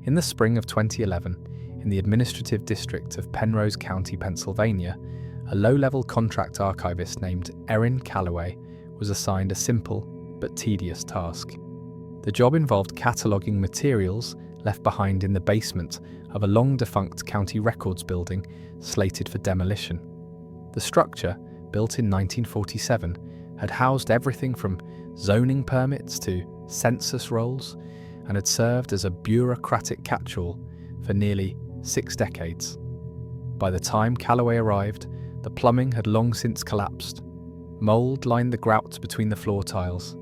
In the spring of 2011, in the administrative district of Penrose County, Pennsylvania, a low-level contract archivist named Erin Calloway was assigned a simple but tedious task. The job involved cataloguing materials left behind in the basement of a long-defunct county records building slated for demolition. The structure, built in 1947, had housed everything from zoning permits to census rolls and had served as a bureaucratic catch-all for nearly 6 decades. By the time Calloway arrived, the plumbing had long since collapsed. Mould lined the grout between the floor tiles,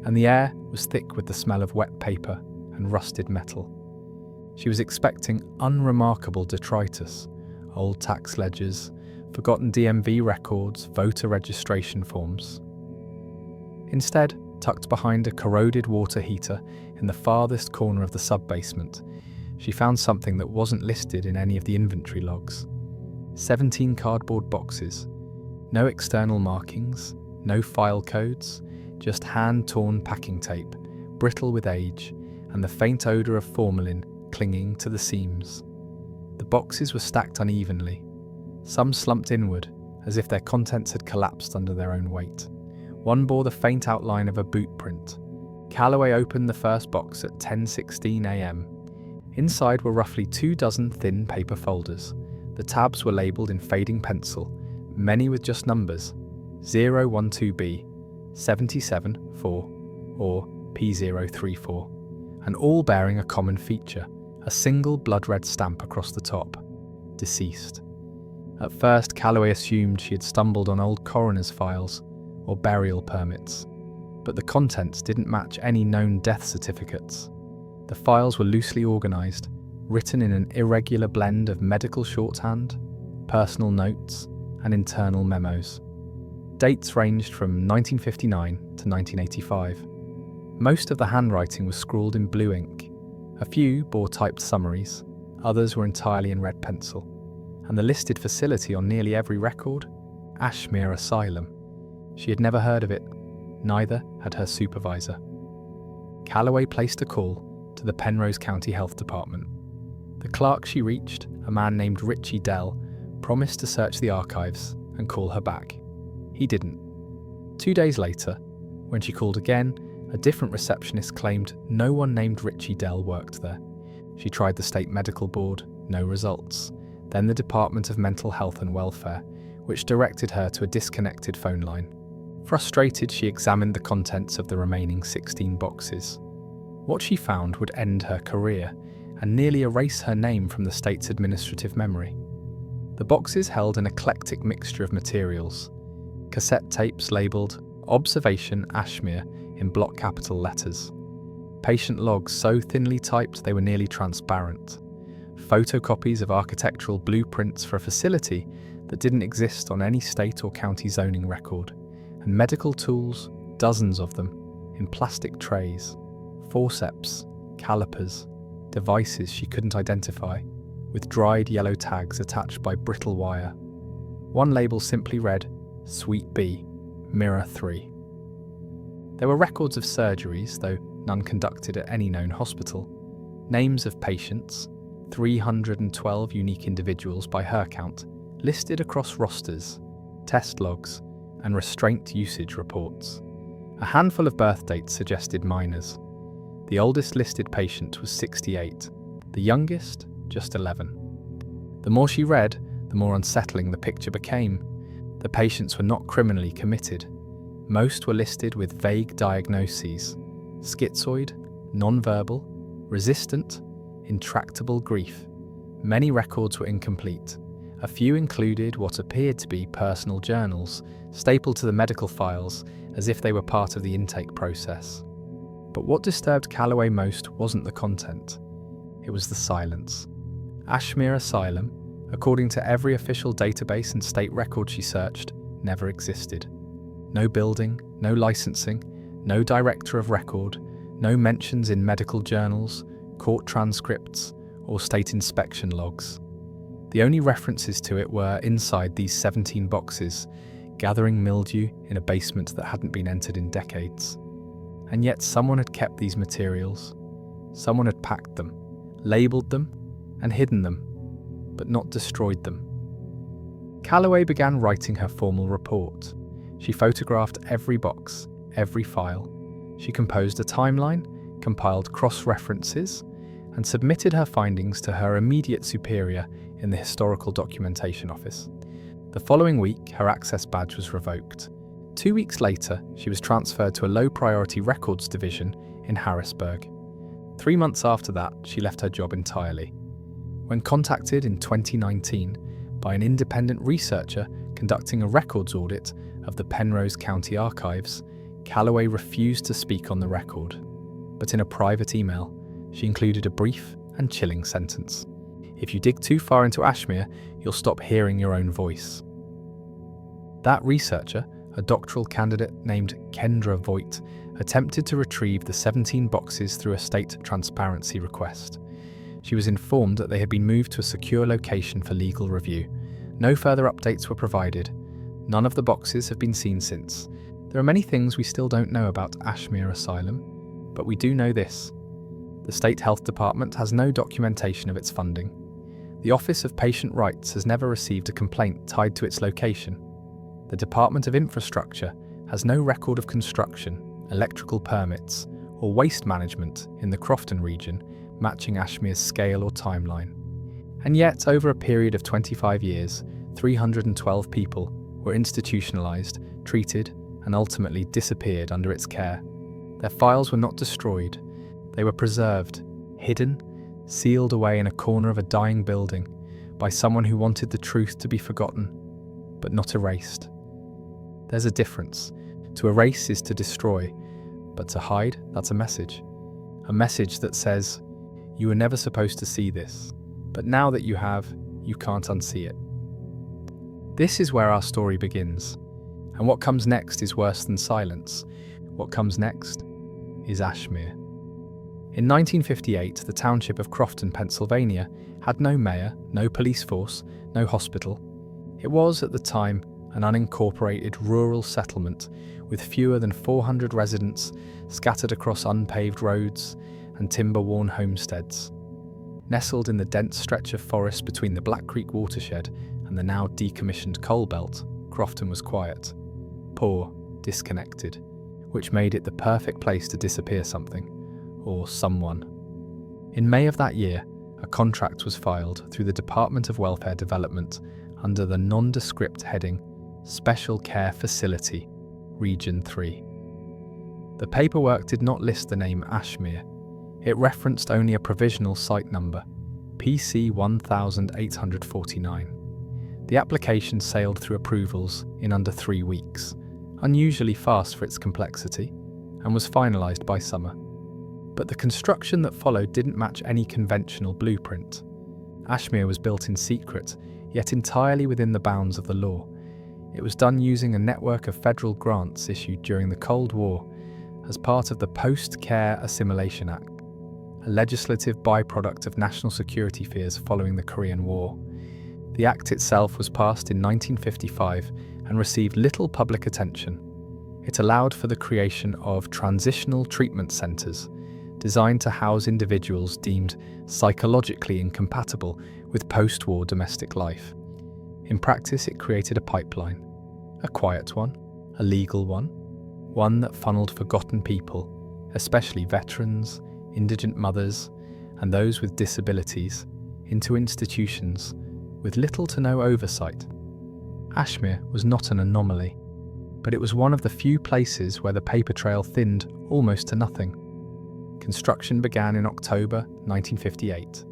and the air was thick with the smell of wet paper and rusted metal. She was expecting unremarkable detritus, old tax ledgers, forgotten DMV records, voter registration forms. Instead, tucked behind a corroded water heater in the farthest corner of the sub-basement, she found something that wasn't listed in any of the inventory logs. 17 cardboard boxes, no external markings, no file codes, just hand-torn packing tape, brittle with age, and the faint odour of formalin clinging to the seams. The boxes were stacked unevenly, some slumped inward, as if their contents had collapsed under their own weight. One bore the faint outline of a boot print. Calloway opened the first box at 10:16 a.m. Inside were roughly 24 thin paper folders. The tabs were labelled in fading pencil, many with just numbers, 012B, 77-4, or P034, and all bearing a common feature, a single blood-red stamp across the top, deceased. At first, Calloway assumed she had stumbled on old coroner's files or burial permits, but the contents didn't match any known death certificates. The files were loosely organised, written in an irregular blend of medical shorthand, personal notes, and internal memos. Dates ranged from 1959 to 1985. Most of the handwriting was scrawled in blue ink. A few bore typed summaries, others were entirely in red pencil. And the listed facility on nearly every record? Ashmere Asylum. She had never heard of it, neither had her supervisor. Calloway placed a call to the Penrose County Health Department. The clerk she reached, a man named Richie Dell, promised to search the archives and call her back. He didn't. 2 days later, when she called again, a different receptionist claimed no one named Richie Dell worked there. She tried the state medical board, no results. Then the Department of Mental Health and Welfare, which directed her to a disconnected phone line. Frustrated, she examined the contents of the remaining 16 boxes. What she found would end her career and nearly erase her name from the state's administrative memory. The boxes held an eclectic mixture of materials. Cassette tapes labelled Observation Ashmere in block capital letters. Patient logs so thinly typed they were nearly transparent. Photocopies of architectural blueprints for a facility that didn't exist on any state or county zoning record, and medical tools, dozens of them, in plastic trays, forceps, calipers, devices she couldn't identify, with dried yellow tags attached by brittle wire. One label simply read, Suite B, Mirror 3. There were records of surgeries, though none conducted at any known hospital, names of patients, 312 unique individuals by her count, listed across rosters, test logs, and restraint usage reports. A handful of birth dates suggested minors. The oldest listed patient was 68, the youngest just 11. The more she read, the more unsettling the picture became. The patients were not criminally committed. Most were listed with vague diagnoses: schizoid, non-verbal, resistant, intractable grief. Many records were incomplete. A few included what appeared to be personal journals, stapled to the medical files as if they were part of the intake process. But what disturbed Calloway most wasn't the content. It was the silence. Ashmere Asylum, according to every official database and state record she searched, never existed. No building, no licensing, no director of record, no mentions in medical journals, court transcripts, or state inspection logs. The only references to it were inside these 17 boxes, gathering mildew in a basement that hadn't been entered in decades. And yet someone had kept these materials. Someone had packed them, labelled them, and hidden them, but not destroyed them. Calloway began writing her formal report. She photographed every box, every file. She composed a timeline, compiled cross-references, and submitted her findings to her immediate superior in the Historical Documentation Office. The following week, her access badge was revoked. 2 weeks later, she was transferred to a low-priority records division in Harrisburg. 3 months after that, she left her job entirely. When contacted in 2019 by an independent researcher conducting a records audit of the Penrose County Archives, Calloway refused to speak on the record. But in a private email, she included a brief and chilling sentence. "If you dig too far into Ashmere, you'll stop hearing your own voice." That researcher, a doctoral candidate named Kendra Voigt, attempted to retrieve the 17 boxes through a state transparency request. She was informed that they had been moved to a secure location for legal review. No further updates were provided. None of the boxes have been seen since. There are many things we still don't know about Ashmere Asylum, but we do know this. The State Health Department has no documentation of its funding. The Office of Patient Rights has never received a complaint tied to its location. The Department of Infrastructure has no record of construction, electrical permits, or waste management in the Crofton region matching Ashmere's scale or timeline. And yet, over a period of 25 years, 312 people were institutionalised, treated, and ultimately disappeared under its care. Their files were not destroyed. They were preserved, hidden, sealed away in a corner of a dying building by someone who wanted the truth to be forgotten, but not erased. There's a difference. To erase is to destroy, but to hide, that's a message. A message that says, you were never supposed to see this, but now that you have, you can't unsee it. This is where our story begins, and what comes next is worse than silence. What comes next is Ashmere. In 1958, the township of Crofton, Pennsylvania, had no mayor, no police force, no hospital. It was, at the time, an unincorporated rural settlement with fewer than 400 residents scattered across unpaved roads and timber-worn homesteads. Nestled in the dense stretch of forest between the Black Creek watershed and the now decommissioned coal belt, Crofton was quiet, poor, disconnected, which made it the perfect place to disappear something, or someone. In May of that year, a contract was filed through the Department of Welfare Development under the nondescript heading Special Care Facility, Region 3. The paperwork did not list the name Ashmere. It referenced only a provisional site number, PC 1849. The application sailed through approvals in under 3 weeks, unusually fast for its complexity, and was finalised by summer. But the construction that followed didn't match any conventional blueprint. Ashmere was built in secret, yet entirely within the bounds of the law. It was done using a network of federal grants issued during the Cold War as part of the Post-Care Assimilation Act, a legislative byproduct of national security fears following the Korean War. The act itself was passed in 1955 and received little public attention. It allowed for the creation of transitional treatment centres, designed to house individuals deemed psychologically incompatible with post-war domestic life. In practice, it created a pipeline, a quiet one, a legal one that funneled forgotten people, especially veterans, indigent mothers, and those with disabilities, into institutions with little to no oversight. Ashmere was not an anomaly, but it was one of the few places where the paper trail thinned almost to nothing. Construction began in October 1958.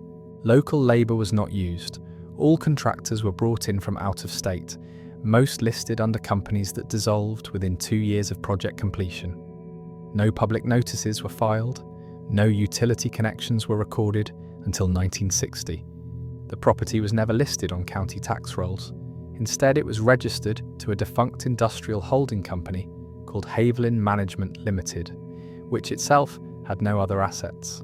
Local labour was not used. All contractors were brought in from out of state, most listed under companies that dissolved within 2 years of project completion. No public notices were filed. No utility connections were recorded until 1960. The property was never listed on county tax rolls. Instead, it was registered to a defunct industrial holding company called Haviland Management Limited, which itself had no other assets.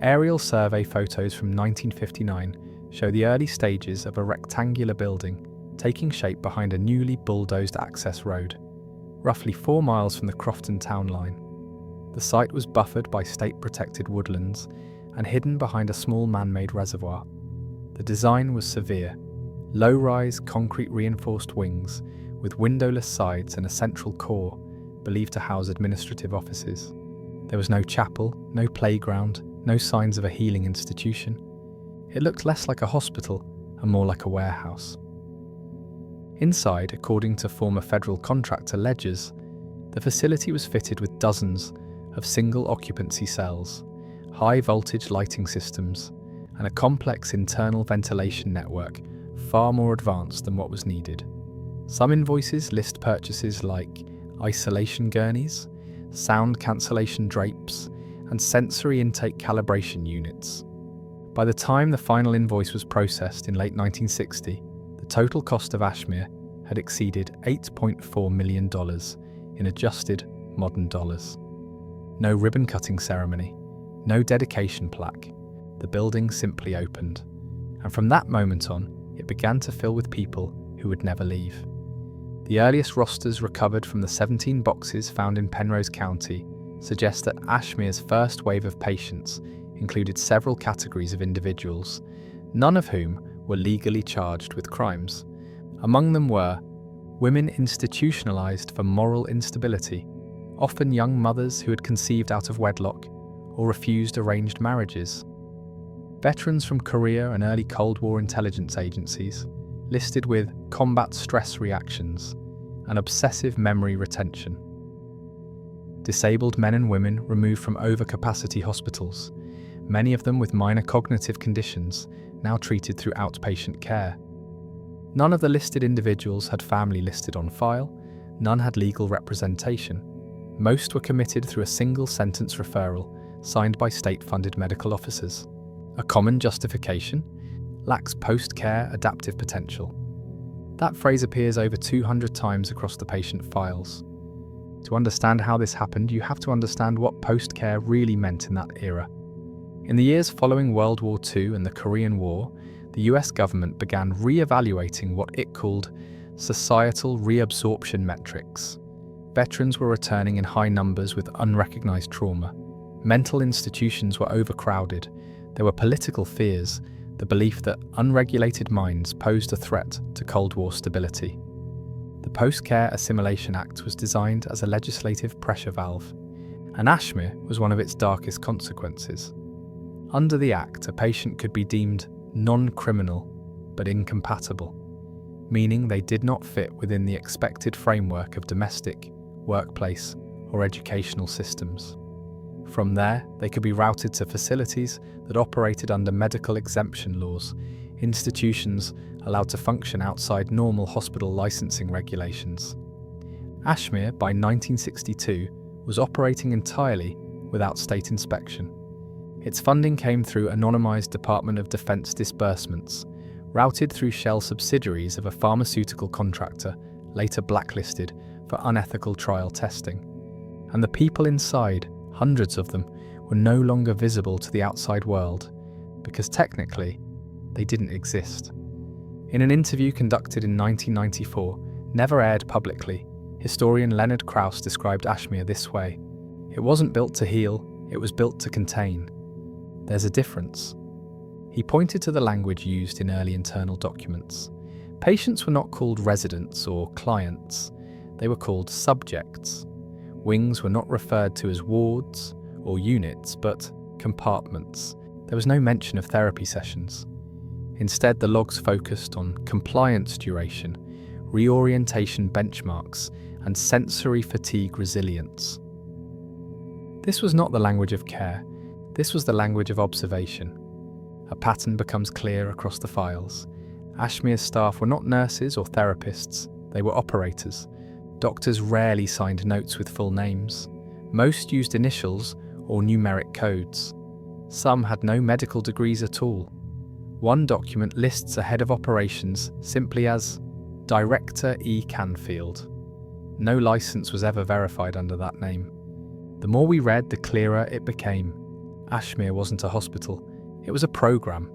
Aerial survey photos from 1959 show the early stages of a rectangular building taking shape behind a newly bulldozed access road, roughly 4 miles from the Crofton town line. The site was buffered by state-protected woodlands and hidden behind a small man-made reservoir. The design was severe: low-rise, concrete-reinforced wings with windowless sides and a central core believed to house administrative offices. There was no chapel, no playground, no signs of a healing institution. It looked less like a hospital and more like a warehouse. Inside, according to former federal contractor ledgers, the facility was fitted with dozens of single-occupancy cells, high-voltage lighting systems, and a complex internal ventilation network far more advanced than what was needed. Some invoices list purchases like isolation gurneys, sound cancellation drapes, and sensory intake calibration units. By the time the final invoice was processed in late 1960, the total cost of Ashmere had exceeded $8.4 million in adjusted modern dollars. No ribbon-cutting ceremony, no dedication plaque. The building simply opened, and from that moment on, it began to fill with people who would never leave. The earliest rosters recovered from the 17 boxes found in Penrose County suggest that Ashmere's first wave of patients included several categories of individuals, none of whom were legally charged with crimes. Among them were women institutionalized for moral instability, often young mothers who had conceived out of wedlock or refused arranged marriages. Veterans from Korea and early Cold War intelligence agencies, listed with combat stress reactions and obsessive memory retention. Disabled men and women removed from overcapacity hospitals, many of them with minor cognitive conditions, now treated through outpatient care. None of the listed individuals had family listed on file, none had legal representation. Most were committed through a single sentence referral signed by state-funded medical officers. A common justification: lacks post-care adaptive potential. That phrase appears over 200 times across the patient files. To understand how this happened, you have to understand what post-care really meant in that era. In the years following World War II and the Korean War, the US government began re-evaluating what it called societal reabsorption metrics. Veterans were returning in high numbers with unrecognized trauma. Mental institutions were overcrowded. There were political fears, the belief that unregulated minds posed a threat to Cold War stability. The Post-Care Assimilation Act was designed as a legislative pressure valve, and Ashmere was one of its darkest consequences. Under the Act, a patient could be deemed non-criminal but incompatible, meaning they did not fit within the expected framework of domestic, workplace, or educational systems. From there, they could be routed to facilities that operated under medical exemption laws, institutions allowed to function outside normal hospital licensing regulations. Ashmere, by 1962, was operating entirely without state inspection. Its funding came through anonymized Department of Defense disbursements, routed through shell subsidiaries of a pharmaceutical contractor, later blacklisted for unethical trial testing. And the people inside, hundreds of them, were no longer visible to the outside world, because technically, they didn't exist. In an interview conducted in 1994, never aired publicly, historian Leonard Krauss described Ashmere this way: "It wasn't built to heal, it was built to contain. There's a difference." He pointed to the language used in early internal documents. Patients were not called residents or clients, they were called subjects. Wings were not referred to as wards or units, but compartments. There was no mention of therapy sessions. Instead, the logs focused on compliance duration, reorientation benchmarks, and sensory fatigue resilience. This was not the language of care, this was the language of observation. A pattern becomes clear across the files. Ashmere's staff were not nurses or therapists, they were operators. Doctors rarely signed notes with full names. Most used initials or numeric codes. Some had no medical degrees at all. One document lists a head of operations simply as Director E. Canfield. No license was ever verified under that name. The more we read, the clearer it became. Ashmere wasn't a hospital, it was a program,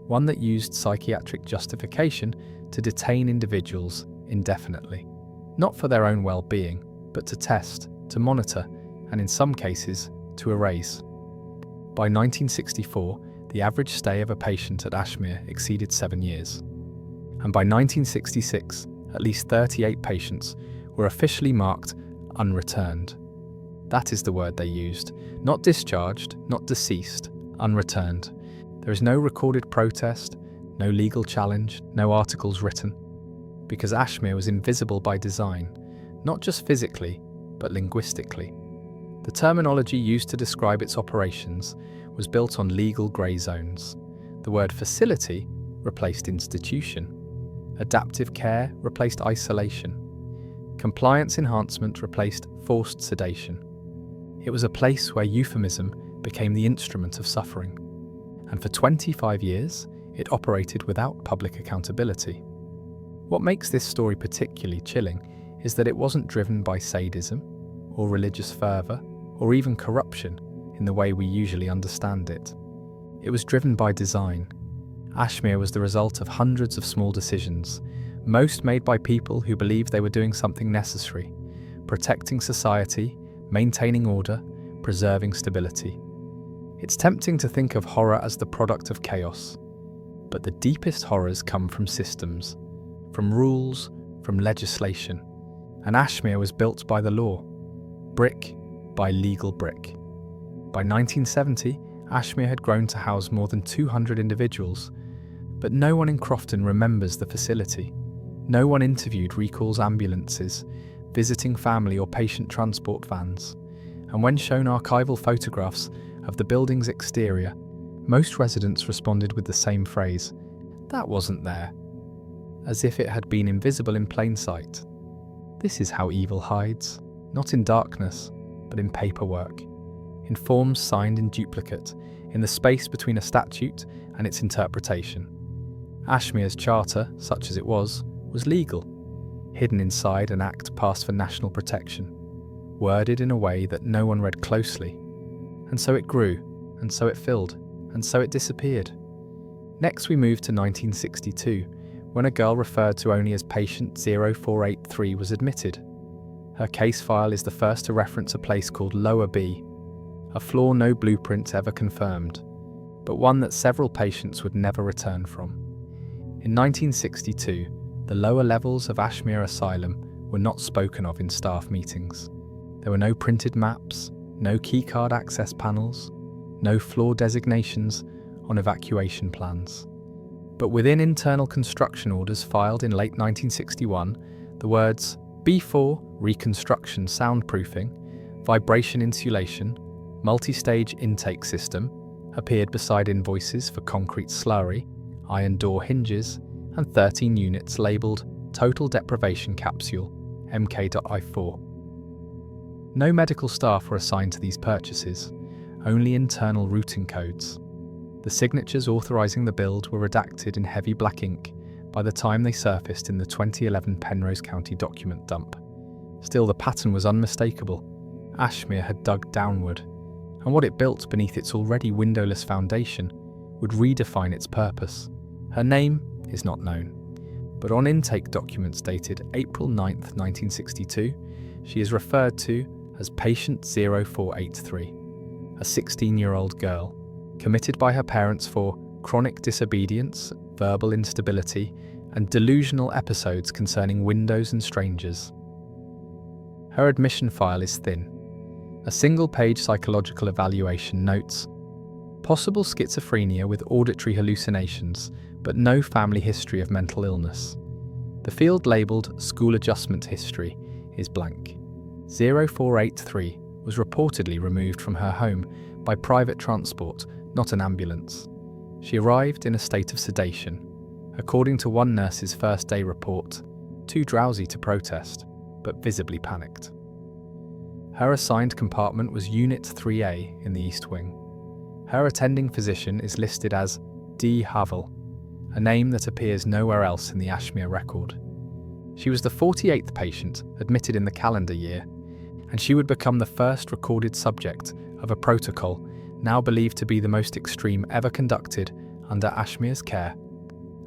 one that used psychiatric justification to detain individuals indefinitely. Not for their own well-being, but to test, to monitor, and in some cases, to erase. By 1964, the average stay of a patient at Ashmere exceeded 7 years. And by 1966, at least 38 patients were officially marked unreturned. That is the word they used. Not discharged, not deceased, unreturned. There is no recorded protest, no legal challenge, no articles written. Because Ashmere was invisible by design, not just physically, but linguistically. The terminology used to describe its operations was built on legal grey zones. The word facility replaced institution. Adaptive care replaced isolation. Compliance enhancement replaced forced sedation. It was a place where euphemism became the instrument of suffering. And for 25 years, it operated without public accountability. What makes this story particularly chilling is that it wasn't driven by sadism, or religious fervour, or even corruption in the way we usually understand it. It was driven by design. Ashmere was the result of hundreds of small decisions, most made by people who believed they were doing something necessary, protecting society, maintaining order, preserving stability. It's tempting to think of horror as the product of chaos, but the deepest horrors come from systems, from rules, from legislation. And Ashmere was built by the law, brick by legal brick. By 1970, Ashmere had grown to house more than 200 individuals, but no one in Crofton remembers the facility. No one interviewed recalls ambulances, visiting family or patient transport vans. And when shown archival photographs of the building's exterior, most residents responded with the same phrase, "That wasn't there," as if it had been invisible in plain sight. This is how evil hides, not in darkness, but in paperwork, in forms signed in duplicate, in the space between a statute and its interpretation. Ashmere's charter, such as it was legal, hidden inside an act passed for national protection, worded in a way that no one read closely. And so it grew, and so it filled, and so it disappeared. Next we moved to 1962, when a girl referred to only as patient 0483 was admitted. Her case file is the first to reference a place called Lower B, a floor no blueprint ever confirmed, but one that several patients would never return from. In 1962, the lower levels of Ashmere Asylum were not spoken of in staff meetings. There were no printed maps, no keycard access panels, no floor designations on evacuation plans. But within internal construction orders filed in late 1961, the words B4 reconstruction soundproofing, vibration insulation, multi-stage intake system appeared beside invoices for concrete slurry, iron door hinges, and 13 units labelled Total Deprivation Capsule, MK.I4. No medical staff were assigned to these purchases, only internal routing codes. The signatures authorising the build were redacted in heavy black ink by the time they surfaced in the 2011 Penrose County document dump. Still, the pattern was unmistakable. Ashmere had dug downward, and what it built beneath its already windowless foundation would redefine its purpose. Her name is not known, but on intake documents dated April 9, 1962, she is referred to as patient 0483, a 16-year-old girl, committed by her parents for chronic disobedience, verbal instability, and delusional episodes concerning windows and strangers. Her admission file is thin. A single-page psychological evaluation notes possible schizophrenia with auditory hallucinations, but no family history of mental illness. The field labelled School Adjustment History is blank. 0483 was reportedly removed from her home by private transport, not an ambulance. She arrived in a state of sedation, according to one nurse's first day report, too drowsy to protest, but visibly panicked. Her assigned compartment was Unit 3A in the East Wing. Her attending physician is listed as D. Havel, a name that appears nowhere else in the Ashmere record. She was the 48th patient admitted in the calendar year, and she would become the first recorded subject of a protocol now believed to be the most extreme ever conducted under Ashmere's care.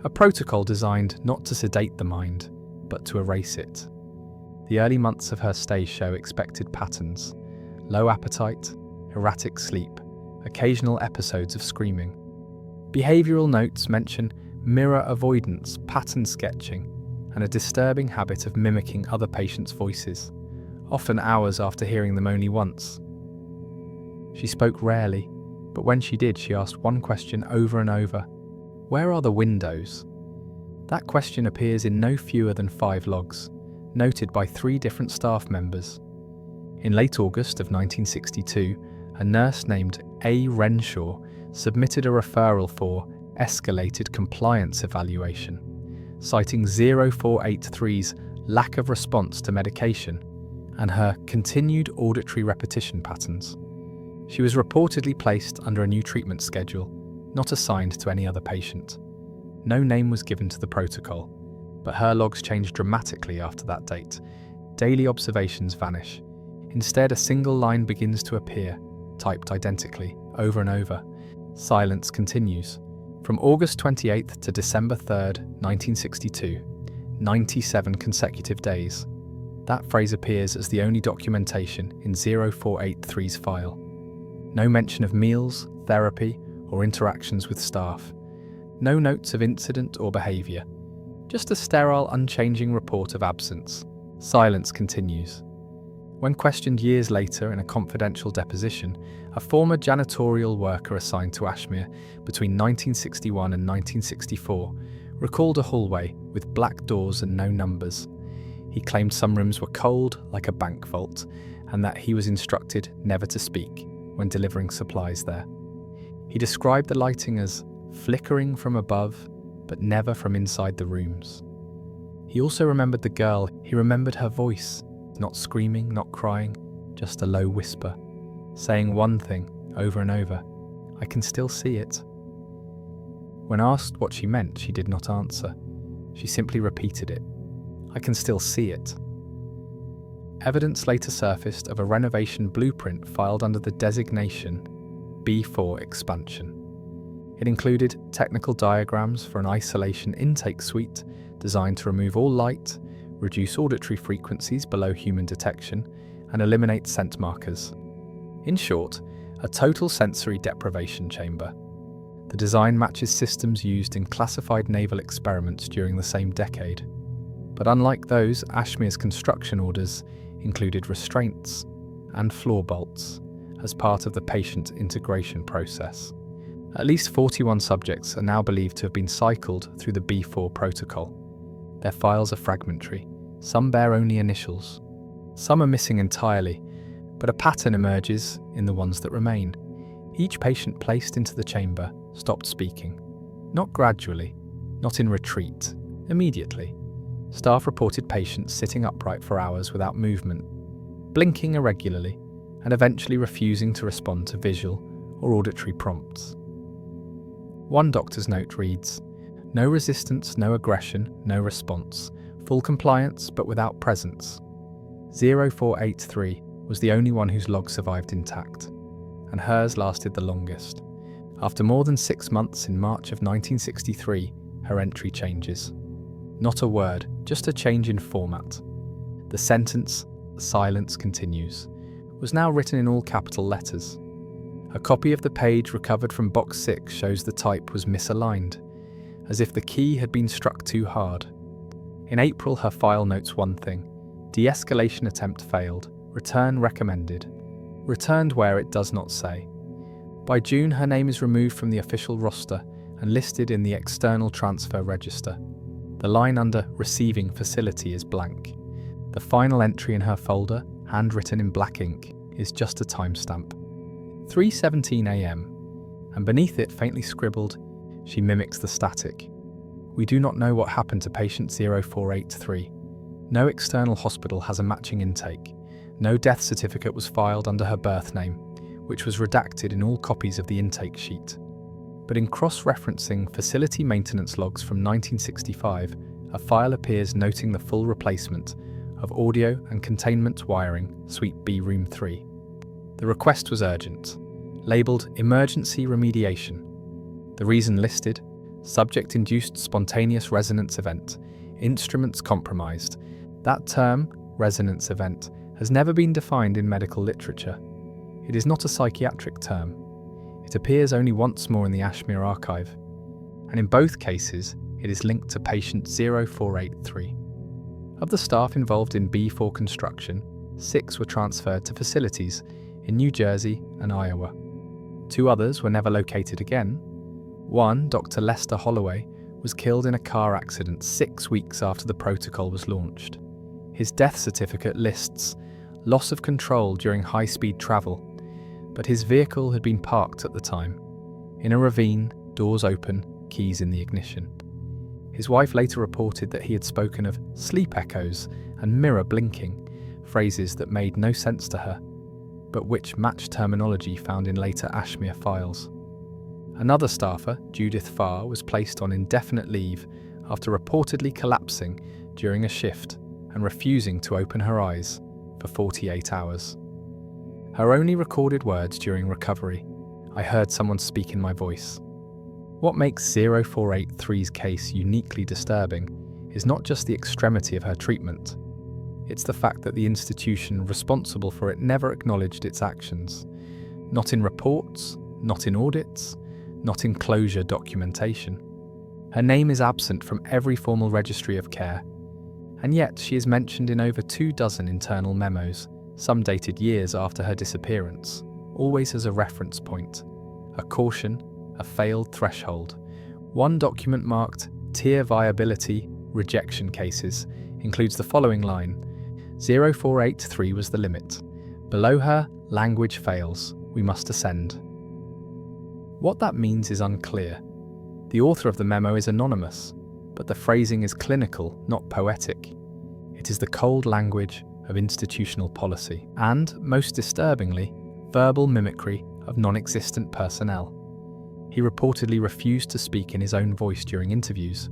A protocol designed not to sedate the mind, but to erase it. The early months of her stay show expected patterns: low appetite, erratic sleep, occasional episodes of screaming. Behavioural notes mention mirror avoidance, pattern sketching, and a disturbing habit of mimicking other patients' voices, often hours after hearing them only once. She spoke rarely, but when she did, she asked one question over and over: "Where are the windows?" That question appears in no fewer than 5 logs, noted by 3 different staff members. In late August of 1962, a nurse named A. Renshaw submitted a referral for escalated compliance evaluation, citing 0483's lack of response to medication and her continued auditory repetition patterns. She was reportedly placed under a new treatment schedule, not assigned to any other patient. No name was given to the protocol, but her logs changed dramatically after that date. Daily observations vanish. Instead, a single line begins to appear, typed identically, over and over. Silence continues. From August 28th to December 3rd, 1962, 97 consecutive days. That phrase appears as the only documentation in 0483's file. No mention of meals, therapy, or interactions with staff. No notes of incident or behaviour. Just a sterile, unchanging report of absence. Silence continues. When questioned years later in a confidential deposition, a former janitorial worker assigned to Ashmere between 1961 and 1964 recalled a hallway with black doors and no numbers. He claimed some rooms were cold, like a bank vault, and that he was instructed never to speak when delivering supplies there. He described the lighting as flickering from above, but never from inside the rooms. He also remembered the girl. He remembered her voice. Not screaming, not crying, just a low whisper, saying one thing over and over: "I can still see it." When asked what she meant, she did not answer. She simply repeated it: "I can still see it." Evidence later surfaced of a renovation blueprint filed under the designation B4 expansion. It included technical diagrams for an isolation intake suite designed to remove all light, reduce auditory frequencies below human detection, and eliminate scent markers. In short, a total sensory deprivation chamber. The design matches systems used in classified naval experiments during the same decade. But unlike those, Ashmere's construction orders included restraints and floor bolts as part of the patient integration process. At least 41 subjects are now believed to have been cycled through the B4 protocol. Their files are fragmentary. Some bear only initials. Some are missing entirely, but a pattern emerges in the ones that remain. Each patient placed into the chamber stopped speaking. Not gradually, not in retreat, immediately. Staff reported patients sitting upright for hours without movement, blinking irregularly, and eventually refusing to respond to visual or auditory prompts. One doctor's note reads, "No resistance, no aggression, no response. Full compliance, but without presence." 0483 was the only one whose log survived intact, and hers lasted the longest. After more than 6 months in March of 1963, her entry changes. Not a word, just a change in format. The sentence, "Silence continues," was now written in all capital letters. A copy of the page recovered from box 6 shows the type was misaligned, as if the key had been struck too hard. In April, her file notes one thing: de-escalation attempt failed, return recommended. Returned where it does not say. By June, her name is removed from the official roster and listed in the external transfer register. The line under Receiving Facility is blank. The final entry in her folder, handwritten in black ink, is just a timestamp. 3:17 a.m, and beneath it, faintly scribbled, she mimics the static. We do not know what happened to patient 0483. No external hospital has a matching intake. No death certificate was filed under her birth name, which was redacted in all copies of the intake sheet. But in cross-referencing facility maintenance logs from 1965, a file appears noting the full replacement of audio and containment wiring, Suite B, Room 3. The request was urgent, labelled Emergency Remediation. The reason listed: subject-induced spontaneous resonance event, instruments compromised. That term, resonance event, has never been defined in medical literature. It is not a psychiatric term. It appears only once more in the Ashmere archive, and in both cases it is linked to patient 0483. Of the staff involved in B4 construction, 6 were transferred to facilities in New Jersey and Iowa. 2 others were never located again. One, Dr. Lester Holloway, was killed in a car accident 6 weeks after the protocol was launched. His death certificate lists loss of control during high-speed travel, but his vehicle had been parked at the time. In a ravine, doors open, keys in the ignition. His wife later reported that he had spoken of sleep echoes and mirror blinking, phrases that made no sense to her, but which matched terminology found in later Ashmere files. Another staffer, Judith Farr, was placed on indefinite leave after reportedly collapsing during a shift and refusing to open her eyes for 48 hours. Her only recorded words during recovery, "I heard someone speak in my voice." What makes 0483's case uniquely disturbing is not just the extremity of her treatment. It's the fact that the institution responsible for it never acknowledged its actions. Not in reports, not in audits, not in closure documentation. Her name is absent from every formal registry of care, and yet she is mentioned in over 24 internal memos, some dated years after her disappearance, always as a reference point, a caution, a failed threshold. One document marked Tier Viability Rejection Cases includes the following line: 0483 was the limit. Below her, language fails. We must ascend. What that means is unclear. The author of the memo is anonymous, but the phrasing is clinical, not poetic. It is the cold language of institutional policy and, most disturbingly, verbal mimicry of non-existent personnel. He reportedly refused to speak in his own voice during interviews,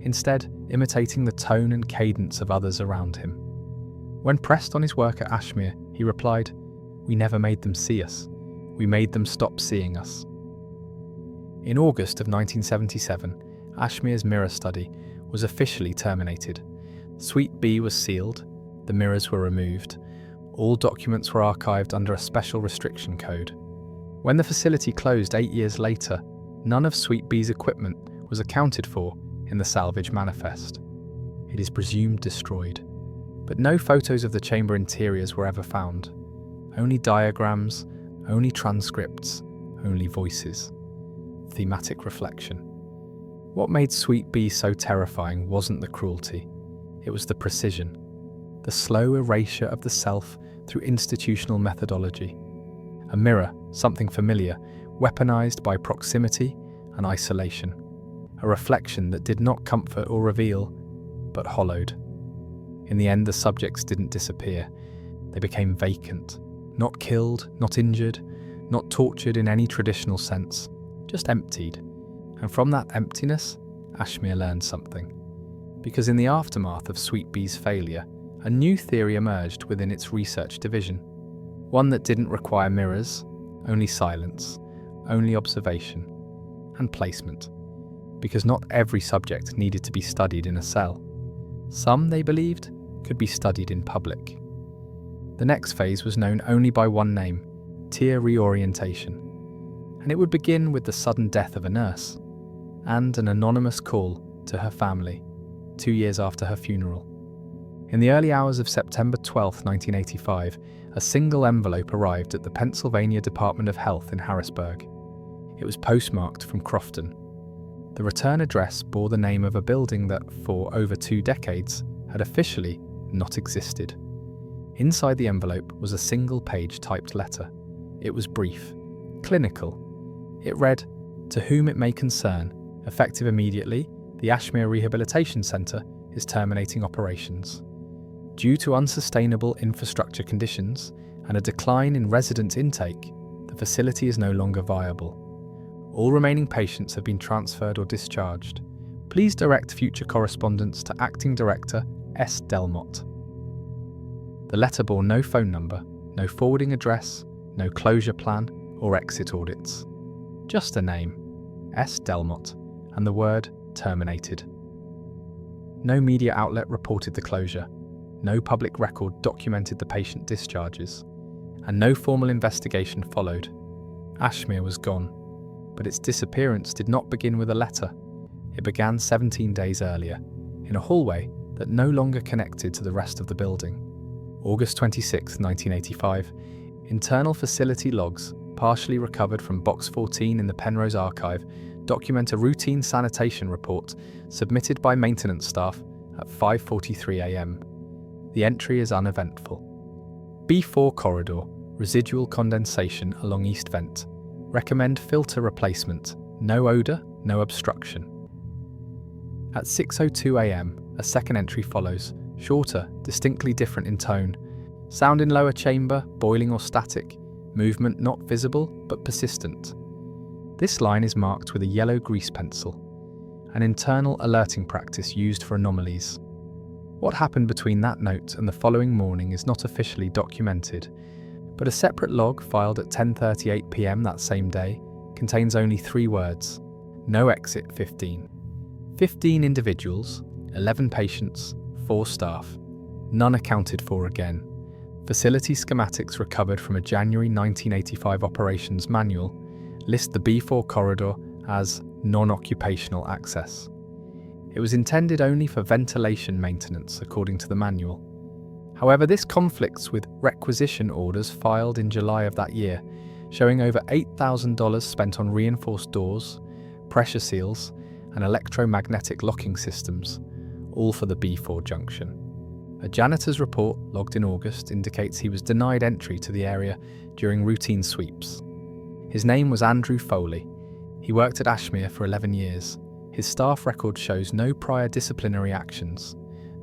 instead imitating the tone and cadence of others around him. When pressed on his work at Ashmere, he replied, "We never made them see us. We made them stop seeing us." In August of 1977, Ashmere's mirror study was officially terminated. Suite B was sealed, the mirrors were removed, all documents were archived under a special restriction code. When the facility closed 8 years later, none of Suite B's equipment was accounted for in the salvage manifest. It is presumed destroyed, but no photos of the chamber interiors were ever found. Only diagrams, only transcripts, only voices. Thematic reflection. What made Suite B so terrifying wasn't the cruelty, it was the precision, the slow erasure of the self through institutional methodology. A mirror, something familiar, weaponized by proximity and isolation. A reflection that did not comfort or reveal, but hollowed. In the end, the subjects didn't disappear. They became vacant, not killed, not injured, not tortured in any traditional sense, just emptied. And from that emptiness, Ashmere learned something. Because in the aftermath of Suite B's failure, a new theory emerged within its research division. One that didn't require mirrors, only silence, only observation, and placement. Because not every subject needed to be studied in a cell. Some, they believed, could be studied in public. The next phase was known only by one name, tier reorientation. And it would begin with the sudden death of a nurse, and an anonymous call to her family, 2 years after her funeral. In the early hours of September 12, 1985, a single envelope arrived at the Pennsylvania Department of Health in Harrisburg. It was postmarked from Crofton. The return address bore the name of a building that, for over 2 decades, had officially not existed. Inside the envelope was a single-page typed letter. It was brief, clinical. It read, "To whom it may concern, effective immediately, the Ashmere Rehabilitation Centre is terminating operations. Due to unsustainable infrastructure conditions and a decline in resident intake, the facility is no longer viable. All remaining patients have been transferred or discharged. Please direct future correspondence to Acting Director S. Delmott." The letter bore no phone number, no forwarding address, no closure plan or exit audits. Just a name, S. Delmott, and the word terminated. No media outlet reported the closure, no public record documented the patient discharges, and no formal investigation followed. Ashmere was gone, but its disappearance did not begin with a letter. It began 17 days earlier, in a hallway that no longer connected to the rest of the building. August 26, 1985, internal facility logs, partially recovered from Box 14 in the Penrose archive, document a routine sanitation report submitted by maintenance staff at 5:43 a.m. The entry is uneventful. B4 corridor, residual condensation along east vent. Recommend filter replacement. No odour, no obstruction. At 6:02 a.m, a second entry follows, shorter, distinctly different in tone. Sound in lower chamber, boiling or static. Movement not visible, but persistent. This line is marked with a yellow grease pencil, an internal alerting practice used for anomalies. What happened between that note and the following morning is not officially documented, but a separate log filed at 10:38 p.m. that same day contains only 3 words: no exit 15. 15 individuals, 11 patients, 4 staff. None accounted for again. Facility schematics recovered from a January 1985 operations manual list the B4 corridor as non-occupational access. It was intended only for ventilation maintenance, according to the manual. However, this conflicts with requisition orders filed in July of that year, showing over $8,000 spent on reinforced doors, pressure seals, and electromagnetic locking systems, all for the B4 junction. A janitor's report logged in August indicates he was denied entry to the area during routine sweeps. His name was Andrew Foley. He worked at Ashmere for 11 years. His staff record shows no prior disciplinary actions,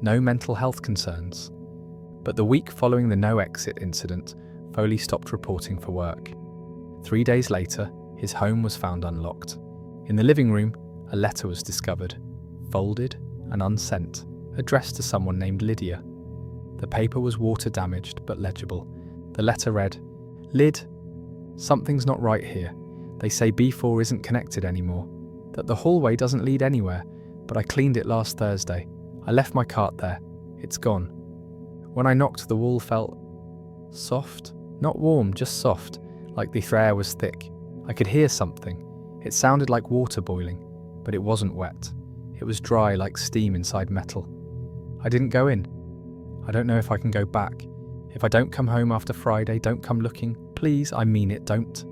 no mental health concerns. But the week following the no-exit incident, Foley stopped reporting for work. 3 days later, his home was found unlocked. In the living room, a letter was discovered, folded and unsent, addressed to someone named Lydia. The paper was water-damaged but legible. The letter read, "Lyd, something's not right here. They say B4 isn't connected anymore, that the hallway doesn't lead anywhere, but I cleaned it last Thursday. I left my cart there. It's gone. When I knocked, the wall felt soft, not warm, just soft, like the air was thick. I could hear something. It sounded like water boiling, but it wasn't wet. It was dry like steam inside metal. I didn't go in. I don't know if I can go back. If I don't come home after Friday, don't come looking. Please, I mean it, don't."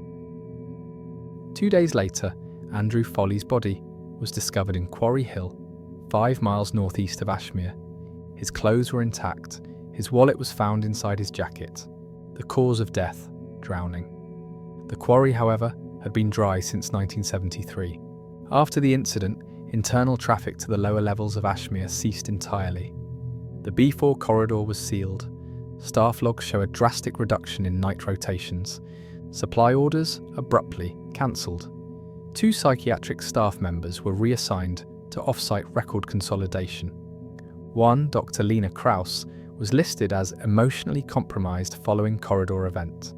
2 days later, Andrew Foley's body was discovered in Quarry Hill, 5 miles northeast of Ashmere. His clothes were intact. His wallet was found inside his jacket. The cause of death, drowning. The quarry, however, had been dry since 1973. After the incident, internal traffic to the lower levels of Ashmere ceased entirely. The B4 corridor was sealed. Staff logs show a drastic reduction in night rotations. Supply orders abruptly cancelled. 2 psychiatric staff members were reassigned to off-site record consolidation. One, Dr. Lena Krauss, was listed as emotionally compromised following corridor event.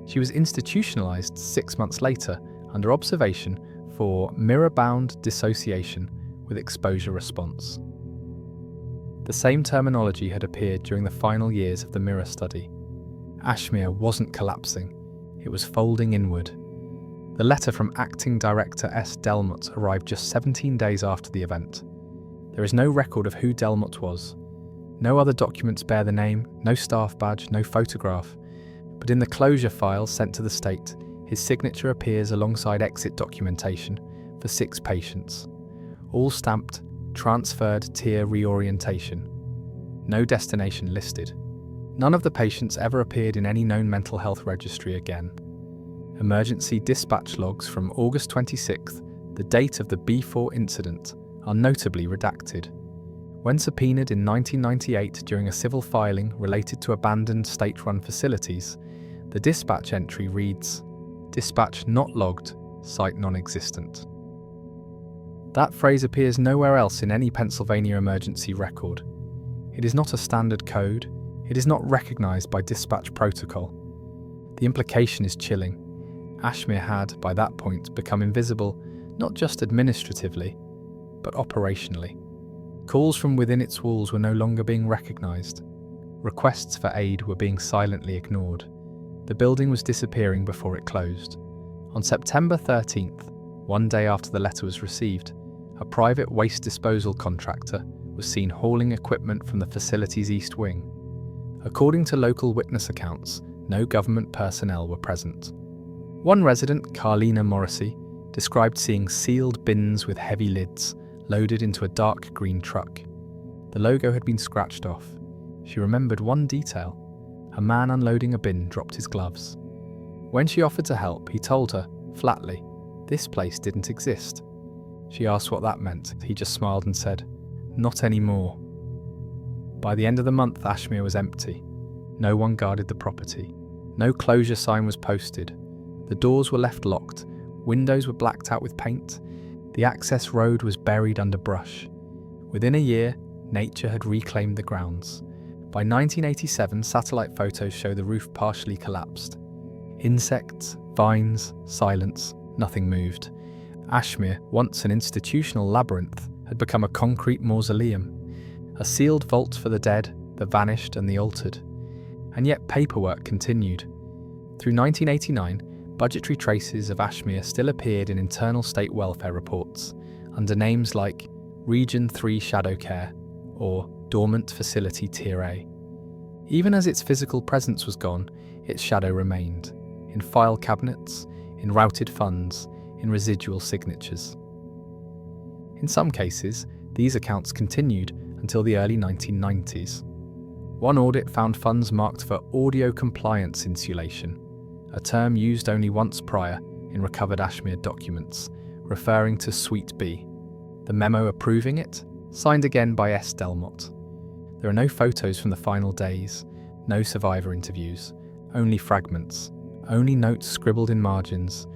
She was institutionalized 6 months later under observation for mirror-bound dissociation with exposure response. The same terminology had appeared during the final years of the mirror study. Ashmere wasn't collapsing, it was folding inward. The letter from Acting Director S. Delmott arrived just 17 days after the event. There is no record of who Delmott was. No other documents bear the name, no staff badge, no photograph. But in the closure files sent to the state, his signature appears alongside exit documentation for 6 patients, all stamped transferred tier reorientation. No destination listed. None of the patients ever appeared in any known mental health registry again. Emergency dispatch logs from August 26th, the date of the B4 incident, are notably redacted. When subpoenaed in 1998 during a civil filing related to abandoned state-run facilities, the dispatch entry reads, "Dispatch not logged, site non-existent." That phrase appears nowhere else in any Pennsylvania emergency record. It is not a standard code. It is not recognised by dispatch protocol. The implication is chilling. Ashmere had, by that point, become invisible, not just administratively, but operationally. Calls from within its walls were no longer being recognised. Requests for aid were being silently ignored. The building was disappearing before it closed. On September 13th, one day after the letter was received, a private waste disposal contractor was seen hauling equipment from the facility's east wing. According to local witness accounts, no government personnel were present. One resident, Carlina Morrissey, described seeing sealed bins with heavy lids loaded into a dark green truck. The logo had been scratched off. She remembered one detail. A man unloading a bin dropped his gloves. When she offered to help, he told her, flatly, this place didn't exist. She asked what that meant. He just smiled and said, not anymore. By the end of the month, Ashmere was empty. No one guarded the property. No closure sign was posted. The doors were left locked. Windows were blacked out with paint. The access road was buried under brush. Within a year, nature had reclaimed the grounds. By 1987, satellite photos show the roof partially collapsed. Insects, vines, silence, nothing moved. Ashmere, once an institutional labyrinth, had become a concrete mausoleum. A sealed vault for the dead, the vanished and the altered. And yet paperwork continued. Through 1989, budgetary traces of Ashmere still appeared in internal state welfare reports, under names like Region 3 Shadow Care or Dormant Facility Tier A. Even as its physical presence was gone, its shadow remained, in file cabinets, in routed funds, in residual signatures. In some cases, these accounts continued until the early 1990s. One audit found funds marked for audio compliance insulation, a term used only once prior in recovered Ashmere documents, referring to Suite B. The memo approving it, signed again by S. Delmotte. There are no photos from the final days, no survivor interviews, only fragments, only notes scribbled in margins,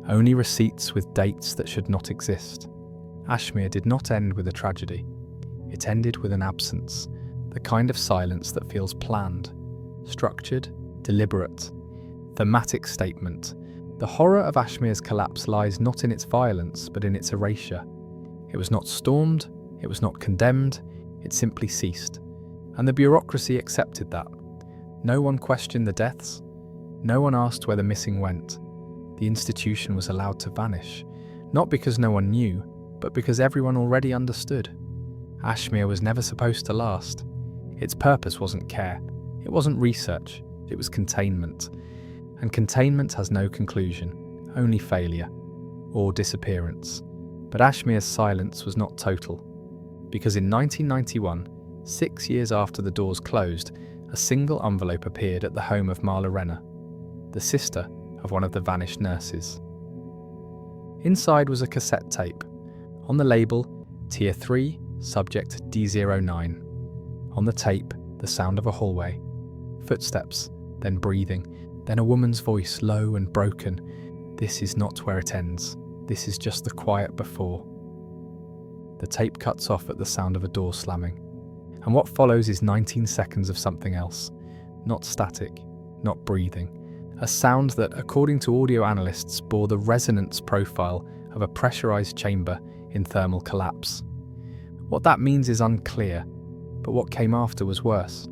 only receipts with dates that should not exist. Ashmere did not end with a tragedy. It ended with an absence, the kind of silence that feels planned, structured, deliberate. Thematic statement. The horror of Ashmere's collapse lies not in its violence, but in its erasure. It was not stormed, it was not condemned, it simply ceased. And the bureaucracy accepted that. No one questioned the deaths. No one asked where the missing went. The institution was allowed to vanish, not because no one knew, but because everyone already understood. Ashmere was never supposed to last. Its purpose wasn't care. It wasn't research. It was containment. And containment has no conclusion, only failure, or disappearance. But Ashmere's silence was not total, because in 1991, 6 years after the doors closed, a single envelope appeared at the home of Marla Renner, the sister of one of the vanished nurses. Inside was a cassette tape. On the label, Tier 3, Subject D09. On the tape, the sound of a hallway. Footsteps, then breathing, then a woman's voice, low and broken. This is not where it ends. This is just the quiet before. The tape cuts off at the sound of a door slamming. And what follows is 19 seconds of something else. Not static, not breathing. A sound that, according to audio analysts, bore the resonance profile of a pressurized chamber in thermal collapse. What that means is unclear, but what came after was worse.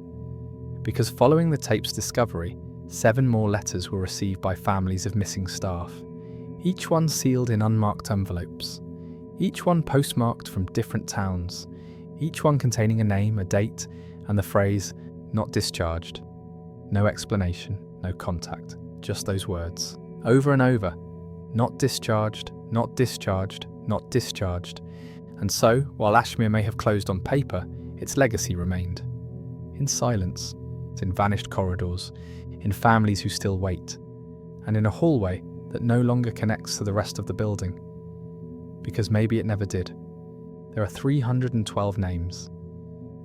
Because following the tape's discovery, 7 more letters were received by families of missing staff, each one sealed in unmarked envelopes, each one postmarked from different towns, each one containing a name, a date, and the phrase, "not discharged." No explanation, no contact, just those words, over and over, "not discharged, not discharged, not discharged." And so, while Ashmere may have closed on paper, its legacy remained. In silence, in vanished corridors, in families who still wait, and in a hallway that no longer connects to the rest of the building. Because maybe it never did. There are 312 names.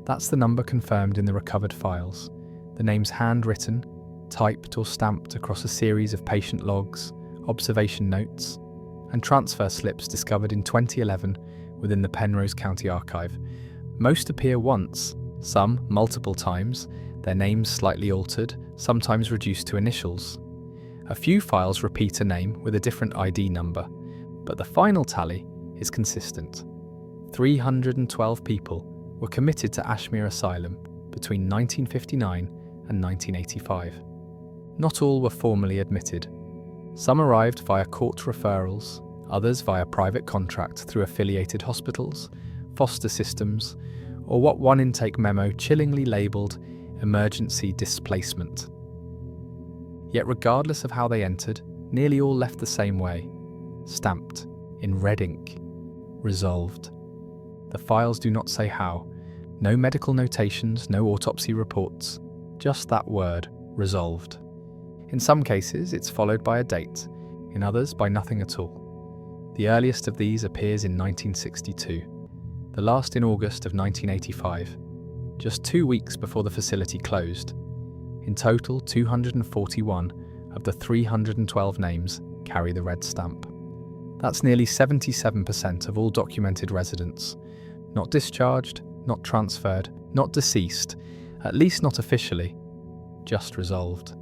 That's the number confirmed in the recovered files, the names handwritten, typed or stamped across a series of patient logs, observation notes, and transfer slips discovered in 2011 within the Penrose County Archive. Most appear once, some multiple times, their names slightly altered, sometimes reduced to initials. A few files repeat a name with a different ID number, but the final tally is consistent. 312 people were committed to Ashmere Asylum between 1959 and 1985. Not all were formally admitted. Some arrived via court referrals, others via private contract through affiliated hospitals, foster systems, or what one intake memo chillingly labelled emergency displacement. Yet regardless of how they entered, nearly all left the same way, stamped, in red ink, resolved. The files do not say how, no medical notations, no autopsy reports, just that word, resolved. In some cases, it's followed by a date, in others by nothing at all. The earliest of these appears in 1962, the last in August of 1985, just 2 weeks before the facility closed. In total, 241 of the 312 names carry the red stamp. That's nearly 77% of all documented residents. Not discharged, not transferred, not deceased, at least not officially, just resolved.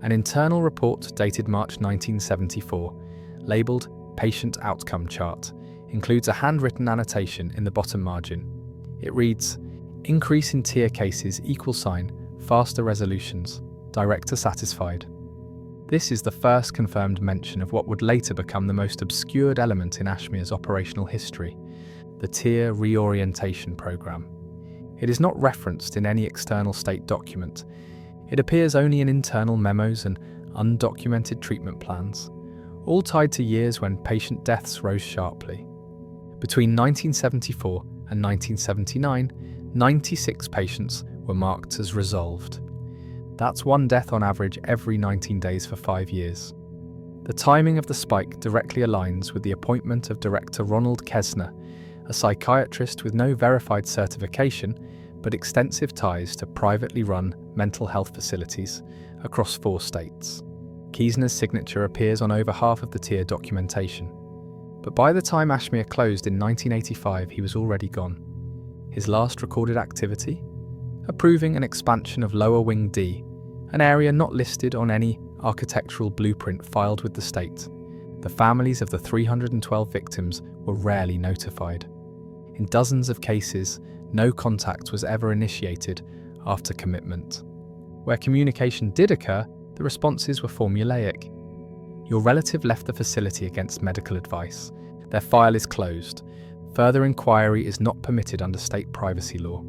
An internal report dated March 1974, labelled Patient Outcome Chart, includes a handwritten annotation in the bottom margin. It reads, "Increase in tier cases =, faster resolutions, director satisfied." This is the first confirmed mention of what would later become the most obscured element in Ashmere's operational history, the Tier Reorientation Programme. It is not referenced in any external state document. It appears only in internal memos and undocumented treatment plans, all tied to years when patient deaths rose sharply. Between 1974 and 1979, 96 patients were marked as resolved. That's one death on average every 19 days for 5 years. The timing of the spike directly aligns with the appointment of Director Ronald Kesner, a psychiatrist with no verified certification but extensive ties to privately run mental health facilities across 4 states. Kesner's signature appears on over half of the tier documentation. But by the time Ashmere closed in 1985, he was already gone. His last recorded activity? Approving an expansion of Lower Wing D, an area not listed on any architectural blueprint filed with the state. The families of the 312 victims were rarely notified. In dozens of cases, no contact was ever initiated after commitment. Where communication did occur, the responses were formulaic. Your relative left the facility against medical advice. Their file is closed. Further inquiry is not permitted under state privacy law.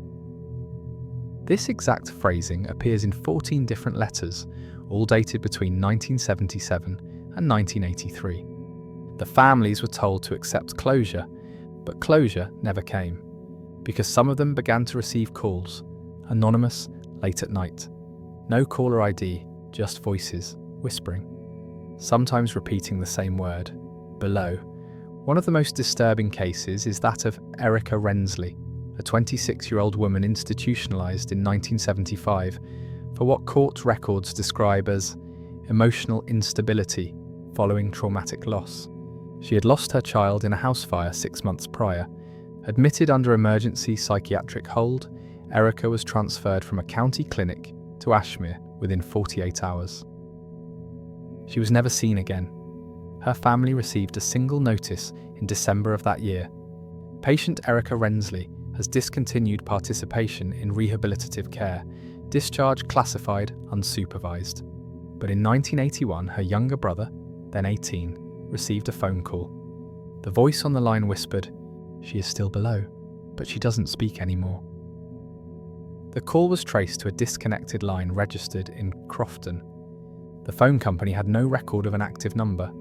This exact phrasing appears in 14 different letters, all dated between 1977 and 1983. The families were told to accept closure, but closure never came, because some of them began to receive calls, anonymous, late at night. No caller ID, just voices, whispering, sometimes repeating the same word, below. One of the most disturbing cases is that of Erica Rensley, a 26-year-old woman institutionalized in 1975 for what court records describe as emotional instability following traumatic loss. She had lost her child in a house fire 6 months prior. Admitted under emergency psychiatric hold, Erica was transferred from a county clinic to Ashmere within 48 hours. She was never seen again. Her family received a single notice in December of that year. Patient Erica Rensley has discontinued participation in rehabilitative care, discharge classified unsupervised. But in 1981, her younger brother, then 18, received a phone call. The voice on the line whispered, "She is still below, but she doesn't speak anymore." The call was traced to a disconnected line registered in Crofton. The phone company had no record of an active number.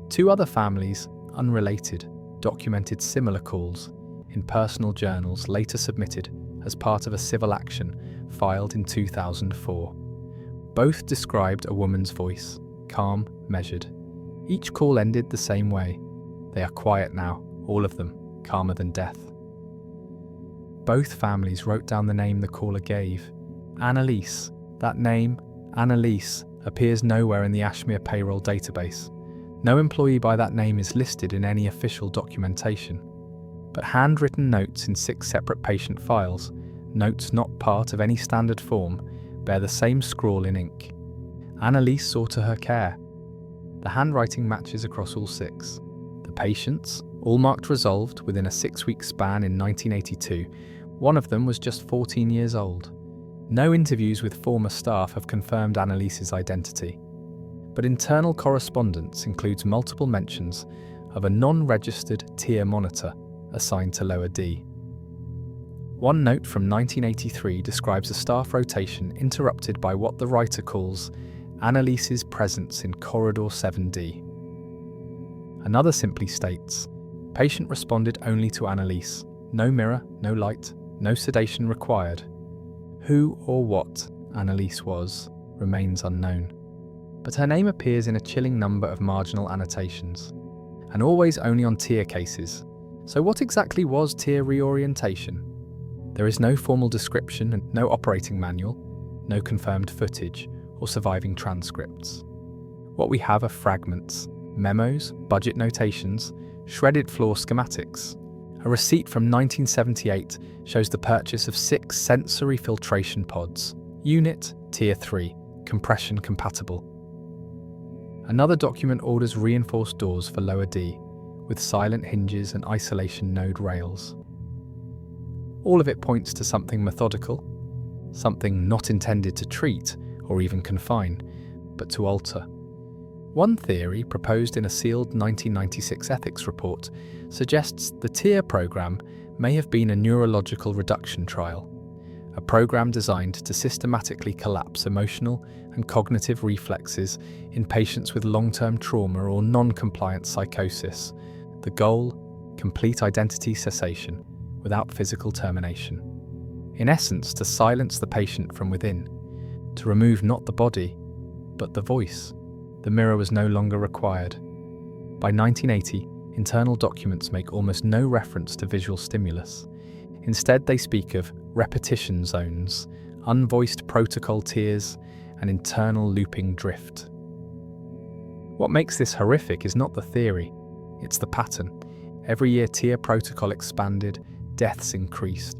2 other families, unrelated, documented similar calls in personal journals later submitted as part of a civil action filed in 2004. Both described a woman's voice, calm, measured. Each call ended the same way. They are quiet now, all of them, calmer than death. Both families wrote down the name the caller gave. Annalise. That name, Annalise, appears nowhere in the Ashmere payroll database. No employee by that name is listed in any official documentation. But handwritten notes in 6 separate patient files, notes not part of any standard form, bear the same scrawl in ink. Annalise saw to her care. The handwriting matches across all 6. The patients, all marked resolved within a 6-week span in 1982, one of them was just 14 years old. No interviews with former staff have confirmed Annalise's identity. but internal correspondence includes multiple mentions of a non-registered tier monitor assigned to Lower D. One note from 1983 describes a staff rotation interrupted by what the writer calls Annalise's presence in Corridor 7D. Another simply states, patient responded only to Annalise, no mirror, no light, no sedation required. Who or what Annalise was remains unknown, but her name appears in a chilling number of marginal annotations, and always only on tier cases. So what exactly was tier reorientation? There is no formal description and no operating manual, no confirmed footage or surviving transcripts. What we have are fragments, memos, budget notations, shredded floor schematics. A receipt from 1978 shows the purchase of 6 sensory filtration pods, unit Tier 3, compression compatible. Another document orders reinforced doors for Lower D, with silent hinges and isolation node rails. All of it points to something methodical, something not intended to treat or even confine, but to alter. One theory, proposed in a sealed 1996 ethics report, suggests the TIER program may have been a neurological reduction trial, a program designed to systematically collapse emotional and cognitive reflexes in patients with long-term trauma or non-compliant psychosis. The goal, complete identity cessation without physical termination. In essence, to silence the patient from within, to remove not the body, but the voice. The mirror was no longer required. By 1980, internal documents make almost no reference to visual stimulus. Instead, they speak of repetition zones, unvoiced protocol tiers, and internal looping drift. What makes this horrific is not the theory, it's the pattern. Every year tier protocol expanded, deaths increased.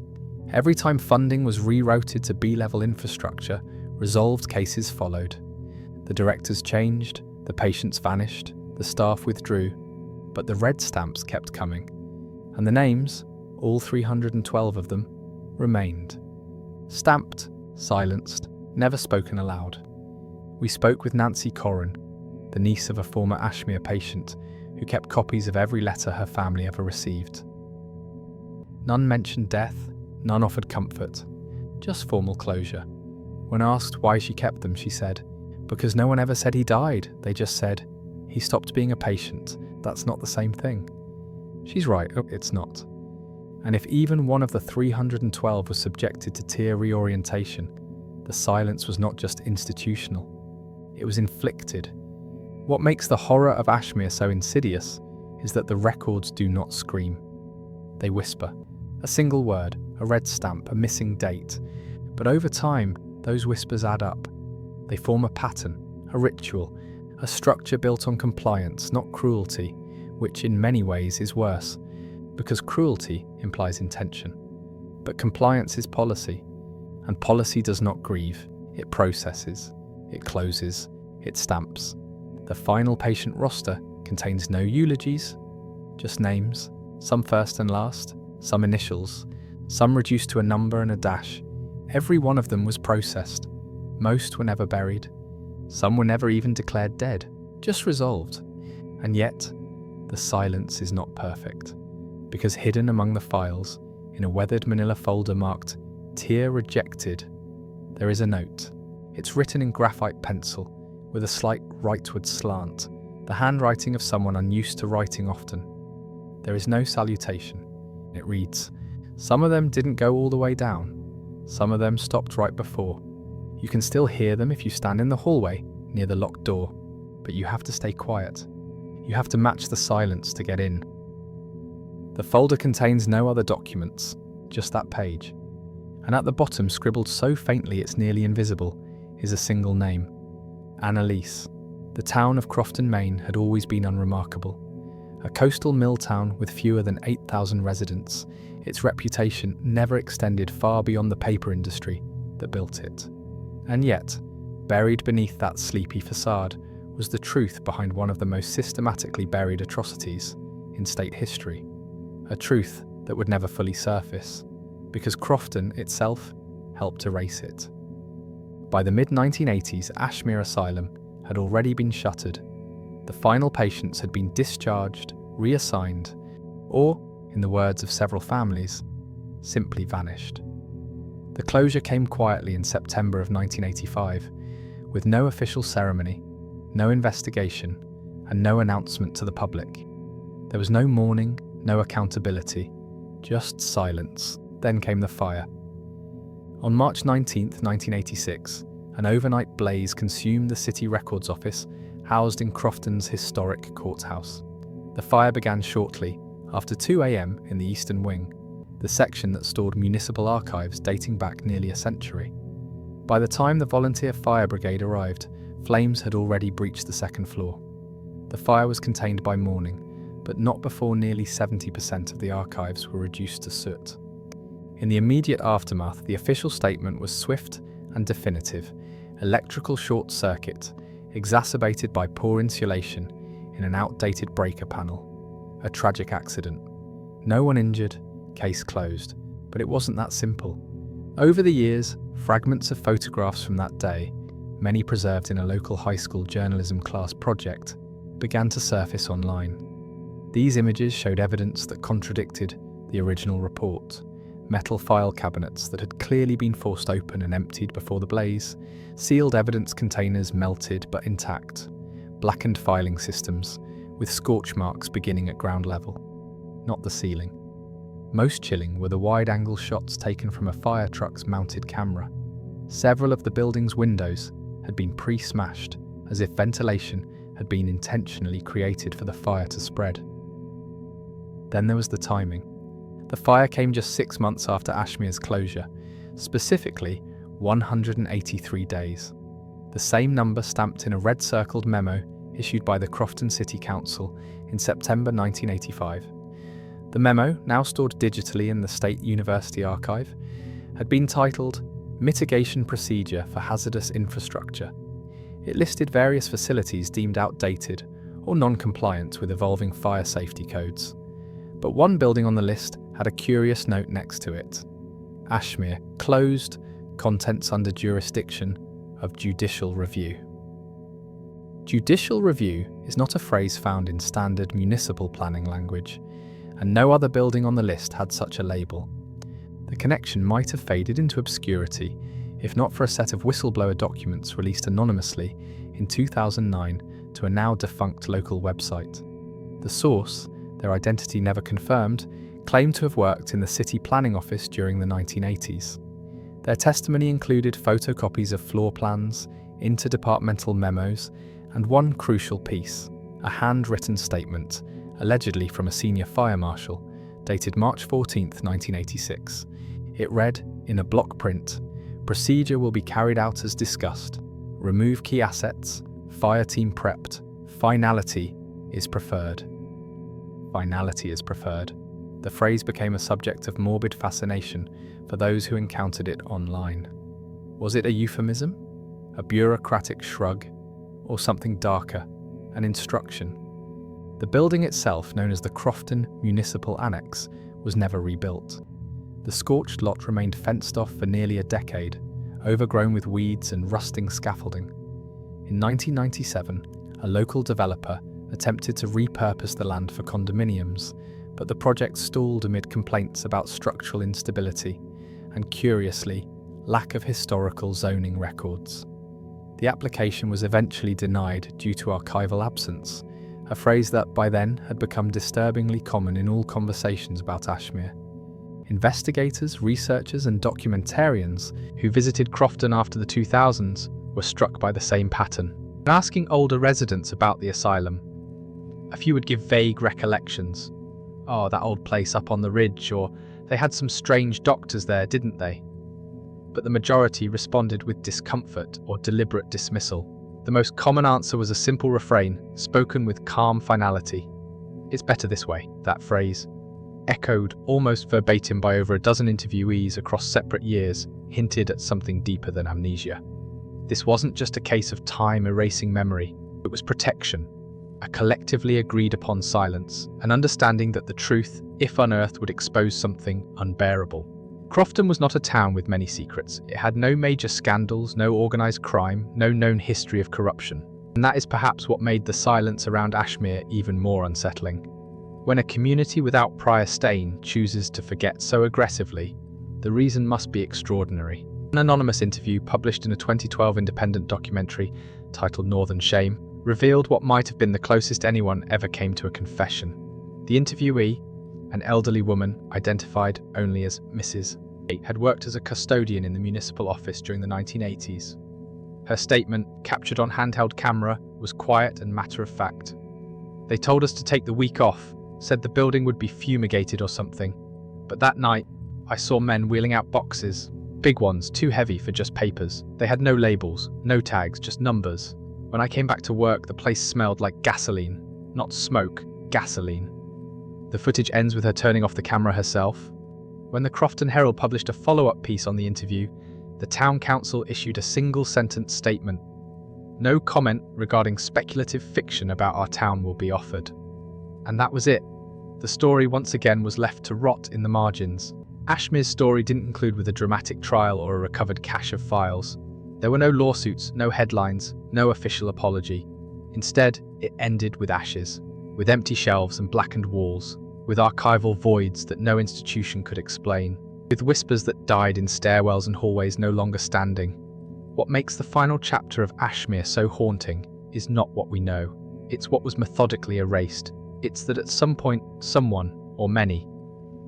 Every time funding was rerouted to B-level infrastructure, resolved cases followed. The directors changed, the patients vanished, the staff withdrew, but the red stamps kept coming. And the names, all 312 of them, remained. Stamped, silenced, never spoken aloud. We spoke with Nancy Corrin, the niece of a former Ashmere patient, who kept copies of every letter her family ever received. None mentioned death, none offered comfort, just formal closure. When asked why she kept them, she said, "Because no one ever said he died, they just said, he stopped being a patient, that's not the same thing." She's right, it's not. And if even one of the 312 was subjected to tier reorientation, the silence was not just institutional, it was inflicted. What makes the horror of Ashmere so insidious is that the records do not scream. They whisper. A single word, a red stamp, a missing date. But over time, those whispers add up. They form a pattern, a ritual, a structure built on compliance, not cruelty, which in many ways is worse, because cruelty implies intention. But compliance is policy, and policy does not grieve, it processes, it closes, it stamps. The final patient roster contains no eulogies, just names, some first and last, some initials, some reduced to a number and a dash. Every one of them was processed. Most were never buried. Some were never even declared dead, just resolved. And yet, the silence is not perfect, because hidden among the files, in a weathered manila folder marked "Tier Rejected," there is a note. It's written in graphite pencil, with a slight rightward slant, the handwriting of someone unused to writing often. There is no salutation. It reads, "Some of them didn't go all the way down. Some of them stopped right before. You can still hear them if you stand in the hallway near the locked door, but you have to stay quiet. You have to match the silence to get in." The folder contains no other documents, just that page. And at the bottom, scribbled so faintly it's nearly invisible, is a single name. Annalise. The town of Crofton, Maine had always been unremarkable. A coastal mill town with fewer than 8,000 residents, its reputation never extended far beyond the paper industry that built it. And yet, buried beneath that sleepy facade was the truth behind one of the most systematically buried atrocities in state history. A truth that would never fully surface, because Crofton itself helped erase it. By the mid-1980s, Ashmere Asylum had already been shuttered. The final patients had been discharged, reassigned, or, in the words of several families, simply vanished. The closure came quietly in September of 1985, with no official ceremony, no investigation, and no announcement to the public. There was no mourning, no accountability, just silence. Then came the fire. On March 19, 1986, an overnight blaze consumed the City Records Office housed in Crofton's historic courthouse. The fire began shortly after 2 a.m. in the Eastern Wing, the section that stored municipal archives dating back nearly a century. By the time the volunteer fire brigade arrived, flames had already breached the second floor. The fire was contained by morning, but not before nearly 70% of the archives were reduced to soot. In the immediate aftermath, the official statement was swift and definitive: electrical short circuit, exacerbated by poor insulation in an outdated breaker panel. A tragic accident. No one injured, case closed. But it wasn't that simple. Over the years, fragments of photographs from that day, many preserved in a local high school journalism class project, began to surface online. These images showed evidence that contradicted the original report. Metal file cabinets that had clearly been forced open and emptied before the blaze, sealed evidence containers melted but intact, blackened filing systems, with scorch marks beginning at ground level, not the ceiling. Most chilling were the wide-angle shots taken from a fire truck's mounted camera. Several of the building's windows had been pre-smashed, as if ventilation had been intentionally created for the fire to spread. Then there was the timing. The fire came just 6 months after Ashmere's closure, specifically 183 days. The same number stamped in a red-circled memo issued by the Crofton City Council in September 1985. The memo, now stored digitally in the State University Archive, had been titled Mitigation Procedure for Hazardous Infrastructure. It listed various facilities deemed outdated or non-compliant with evolving fire safety codes. But one building on the list had a curious note next to it. Ashmere, closed, contents under jurisdiction of judicial review. Judicial review is not a phrase found in standard municipal planning language, and no other building on the list had such a label. The connection might have faded into obscurity if not for a set of whistleblower documents released anonymously in 2009 to a now defunct local website. The source, their identity never confirmed, claimed to have worked in the city planning office during the 1980s. Their testimony included photocopies of floor plans, interdepartmental memos, and one crucial piece, a handwritten statement, allegedly from a senior fire marshal, dated March 14, 1986. It read, in a block print, "Procedure will be carried out as discussed. Remove key assets. Fire team prepped. Finality is preferred." Finality is preferred. The phrase became a subject of morbid fascination for those who encountered it online. Was it a euphemism? A bureaucratic shrug? Or something darker? An instruction? The building itself, known as the Crofton Municipal Annex, was never rebuilt. The scorched lot remained fenced off for nearly a decade, overgrown with weeds and rusting scaffolding. In 1997, a local developer attempted to repurpose the land for condominiums, but the project stalled amid complaints about structural instability and, curiously, lack of historical zoning records. The application was eventually denied due to archival absence, a phrase that by then had become disturbingly common in all conversations about Ashmere. Investigators, researchers and documentarians who visited Crofton after the 2000s were struck by the same pattern. When asking older residents about the asylum, a few would give vague recollections. "Oh, that old place up on the ridge," or "they had some strange doctors there, didn't they?" But the majority responded with discomfort or deliberate dismissal. The most common answer was a simple refrain, spoken with calm finality. "It's better this way." That phrase, echoed almost verbatim by over a dozen interviewees across separate years, hinted at something deeper than amnesia. This wasn't just a case of time erasing memory, it was protection, a collectively agreed upon silence, an understanding that the truth, if unearthed, would expose something unbearable. Crofton was not a town with many secrets. It had no major scandals, no organised crime, no known history of corruption. And that is perhaps what made the silence around Ashmere even more unsettling. When a community without prior stain chooses to forget so aggressively, the reason must be extraordinary. An anonymous interview published in a 2012 independent documentary titled Northern Shame revealed what might have been the closest anyone ever came to a confession. The interviewee, an elderly woman identified only as Mrs. A, had worked as a custodian in the municipal office during the 1980s. Her statement, captured on handheld camera, was quiet and matter-of-fact. "They told us to take the week off, said the building would be fumigated or something. But that night, I saw men wheeling out boxes. Big ones, too heavy for just papers. They had no labels, no tags, just numbers. When I came back to work, the place smelled like gasoline. Not smoke, gasoline." The footage ends with her turning off the camera herself. When the Crofton Herald published a follow-up piece on the interview, the town council issued a single-sentence statement. "No comment regarding speculative fiction about our town will be offered." And that was it. The story once again was left to rot in the margins. Ashmere's story didn't conclude with a dramatic trial or a recovered cache of files. There were no lawsuits, no headlines, no official apology. Instead, it ended with ashes, with empty shelves and blackened walls, with archival voids that no institution could explain, with whispers that died in stairwells and hallways no longer standing. What makes the final chapter of Ashmere so haunting is not what we know. It's what was methodically erased. It's that at some point, someone, or many,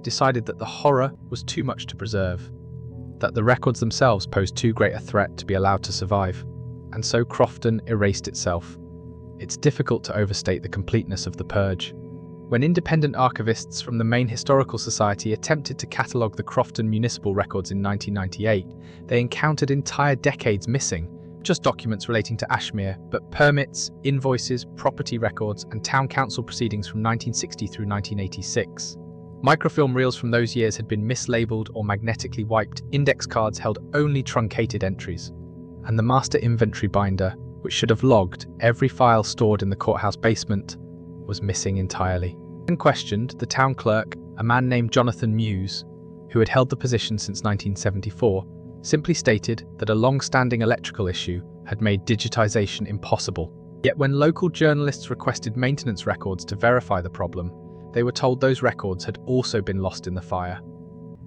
decided that the horror was too much to preserve, that the records themselves posed too great a threat to be allowed to survive, and so Crofton erased itself. It's difficult to overstate the completeness of the purge. When independent archivists from the Maine Historical Society attempted to catalogue the Crofton municipal records in 1998, they encountered entire decades missing. Just documents relating to Ashmere, but permits, invoices, property records, and town council proceedings from 1960 through 1986. Microfilm reels from those years had been mislabeled or magnetically wiped, index cards held only truncated entries. And the master inventory binder, which should have logged every file stored in the courthouse basement, was missing entirely. When questioned, the town clerk, a man named Jonathan Muse, who had held the position since 1974, simply stated that a long-standing electrical issue had made digitization impossible. Yet when local journalists requested maintenance records to verify the problem, they were told those records had also been lost in the fire.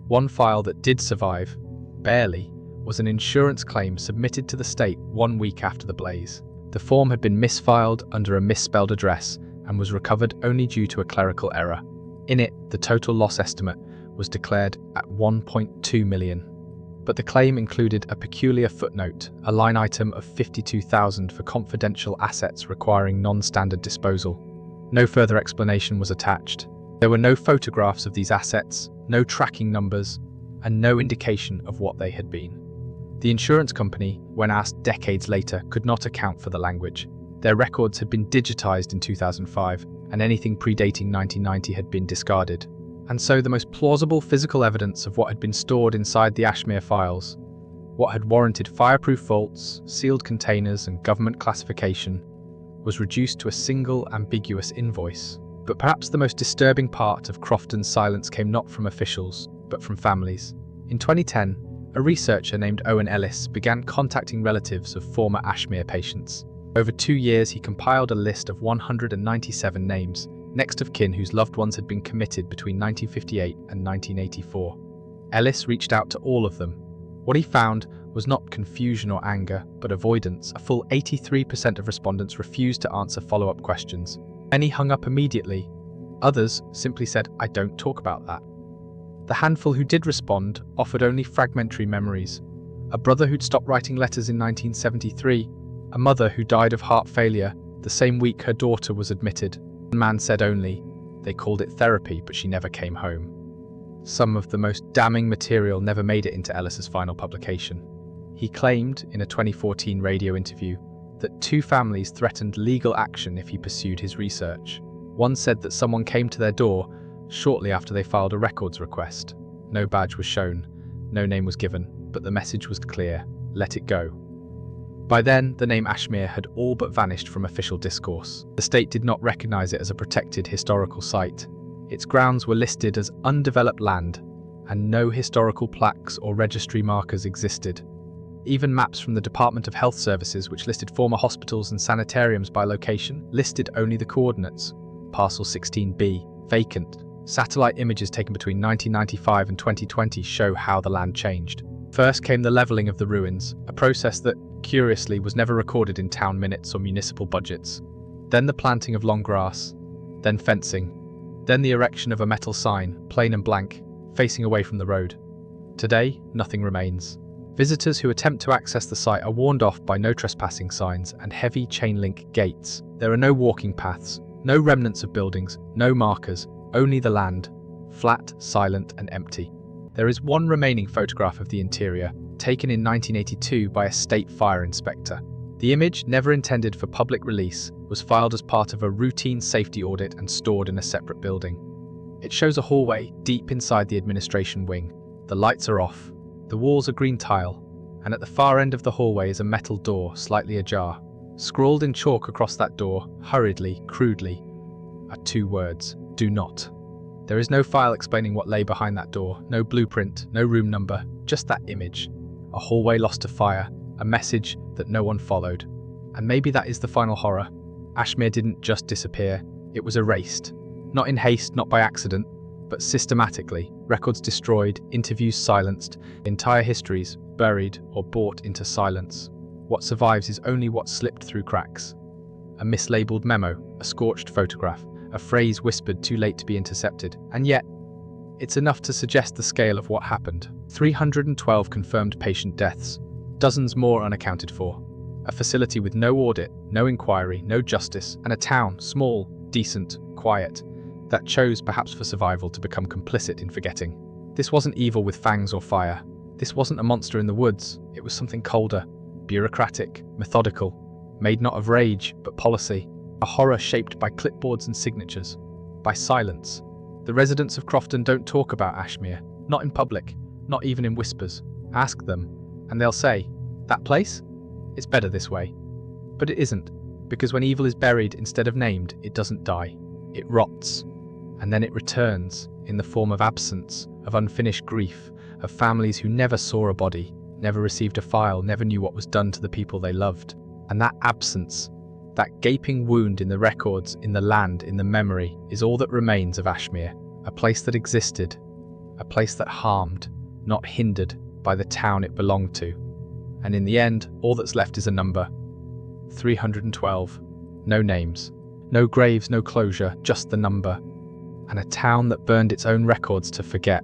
One file that did survive, barely, was an insurance claim submitted to the state 1 week after the blaze. The form had been misfiled under a misspelled address and was recovered only due to a clerical error. In it, the total loss estimate was declared at $1.2 million. But the claim included a peculiar footnote, a line item of $52,000 for confidential assets requiring non-standard disposal. No further explanation was attached. There were no photographs of these assets, no tracking numbers, and no indication of what they had been. The insurance company, when asked decades later, could not account for the language. Their records had been digitized in 2005, and anything predating 1990 had been discarded. And so the most plausible physical evidence of what had been stored inside the Ashmere files, what had warranted fireproof vaults, sealed containers, and government classification, was reduced to a single ambiguous invoice. But perhaps the most disturbing part of Crofton's silence came not from officials, but from families. In 2010, a researcher named Owen Ellis began contacting relatives of former Ashmere patients. Over 2 years, he compiled a list of 197 names, next of kin whose loved ones had been committed between 1958 and 1984. Ellis reached out to all of them. What he found was not confusion or anger, but avoidance. A full 83% of respondents refused to answer follow-up questions. Many hung up immediately. Others simply said, "I don't talk about that." The handful who did respond offered only fragmentary memories. A brother who'd stopped writing letters in 1973, a mother who died of heart failure the same week her daughter was admitted. One man said only, "They called it therapy, but she never came home." Some of the most damning material never made it into Ellis's final publication. He claimed, in a 2014 radio interview, that 2 families threatened legal action if he pursued his research. One said that someone came to their door shortly after they filed a records request. No badge was shown, no name was given, but the message was clear: let it go. By then, the name Ashmere had all but vanished from official discourse. The state did not recognize it as a protected historical site. Its grounds were listed as undeveloped land, and no historical plaques or registry markers existed. Even maps from the Department of Health Services, which listed former hospitals and sanitariums by location, listed only the coordinates. Parcel 16B, vacant. Satellite images taken between 1995 and 2020 show how the land changed. First came the levelling of the ruins, a process that, curiously, was never recorded in town minutes or municipal budgets. Then the planting of long grass, then fencing, then the erection of a metal sign, plain and blank, facing away from the road. Today, nothing remains. Visitors who attempt to access the site are warned off by no trespassing signs and heavy chain-link gates. There are no walking paths, no remnants of buildings, no markers, only the land, flat, silent and empty. There is one remaining photograph of the interior, taken in 1982 by a state fire inspector. The image, never intended for public release, was filed as part of a routine safety audit and stored in a separate building. It shows a hallway deep inside the administration wing. The lights are off. The walls are green tile, and at the far end of the hallway is a metal door, slightly ajar. Scrawled in chalk across that door, hurriedly, crudely, are two words: do not. There is no file explaining what lay behind that door, no blueprint, no room number, just that image. A hallway lost to fire, a message that no one followed. And maybe that is the final horror. Ashmere didn't just disappear, it was erased. Not in haste, not by accident, but systematically. Records destroyed, interviews silenced, entire histories buried or brought into silence. What survives is only what slipped through cracks. A mislabeled memo, a scorched photograph, a phrase whispered too late to be intercepted, and yet, it's enough to suggest the scale of what happened. 312 confirmed patient deaths, dozens more unaccounted for. A facility with no audit, no inquiry, no justice, and a town, small, decent, quiet, that chose, perhaps for survival, to become complicit in forgetting. This wasn't evil with fangs or fire. This wasn't a monster in the woods. It was something colder, bureaucratic, methodical, made not of rage, but policy. A horror shaped by clipboards and signatures, by silence. The residents of Crofton don't talk about Ashmere, not in public, not even in whispers. Ask them, and they'll say, that place? It's better this way. But it isn't, because when evil is buried instead of named, it doesn't die. It rots. And then it returns, in the form of absence, of unfinished grief, of families who never saw a body, never received a file, never knew what was done to the people they loved. And that absence, that gaping wound in the records, in the land, in the memory, is all that remains of Ashmere, a place that existed, a place that harmed, not hindered, by the town it belonged to. And in the end, all that's left is a number. 312. No names. No graves, no closure, just the number. And a town that burned its own records to forget.